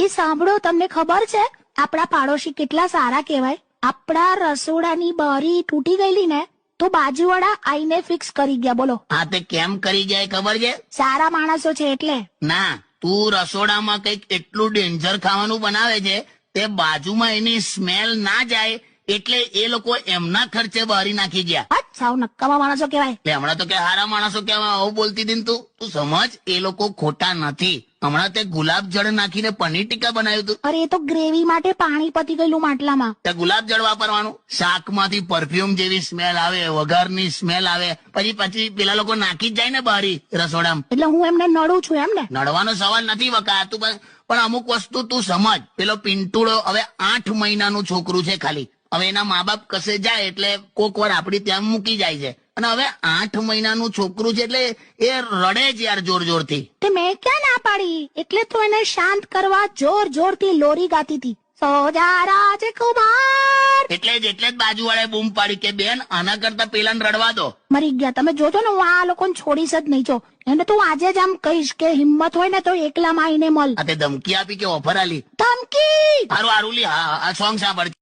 એ સાંભળો, તમને ખબર છે આપણા પાડોશી કેટલા સારા કહેવાય? આપણા રસોડાની બારી તૂટી ગયેલી ને તો બાજુવાળા આઈને ફિક્સ કરી ગયા. બોલો. હા, તે કેમ કરી જાય ખબર છે? સારા માણસો છે એટલે. ના, તું રસોડામાં કઈક એટલું ડેન્જર ખાવાનું બનાવે છે તે બાજુમાં એની સ્મેલ ના જાય એટલે એ લોકો એમના ખર્ચે બારી નાખી ગયા. સાવ નક્કામાં માણસો કહેવાય. એટલે હમણાં તો કે હારા માણસો કેવા આવું બોલતી હતી ને તું સમજ, એ લોકો ખોટા નથી. હમણાં તે ગુલાબ જળ નાખીને પનીર ટીકા બનાવ્યું હતું. અરે એ તો ગ્રેવી માટે પાણી પતી ગયેલું માટલામાં. તે ગુલાબ જળ વાપરવાનું. શાકમાંથી પરફ્યુમ જેવી સ્મેલ આવે, વઘારની સ્મેલ આવે, પછી પેલા લોકો નાખી જ જાય ને બારી રસોડામાં. એટલે હું એમને નડું છું એમ ને? નડવાનો સવાલ નથી વકા, તું પણ અમુક વસ્તુ તું સમજ. પેલો પિન્ટુડો હવે 8 મહિનાનું છોકરું છે ખાલી. હવે એના મા બાપ કસે જાય એટલે કોક વાર આપડી ત્યાં મૂકી જાય છે, અને હવે 8 મહિનાનું છોકરું છે એટલે એ રડે જ યાર જોર જોરથી. તે મેં ક્યાં ના પાડી, એટલે તો એને શાંત કરવા જોર જોરથી લોરી ગાતી હતી. સોજા રાજકુમાર. એટલે જ બાજુવાળાએ બૂમ પાડી કે બેન આના કરતા પેલાને રડવા દો. મરી ગયા. તમે જોજો ને હું આ લોકોને છોડીશ જ નહીં. જો એને તો આજે જ આમ કહીશ કે હિંમત હોય ને તો એકલામાં આવીને મળ. આ તે ધમકી આપી કે ઓફર આલી? ધમકી. હારું લી, હા આ સોંગ સાંભળ.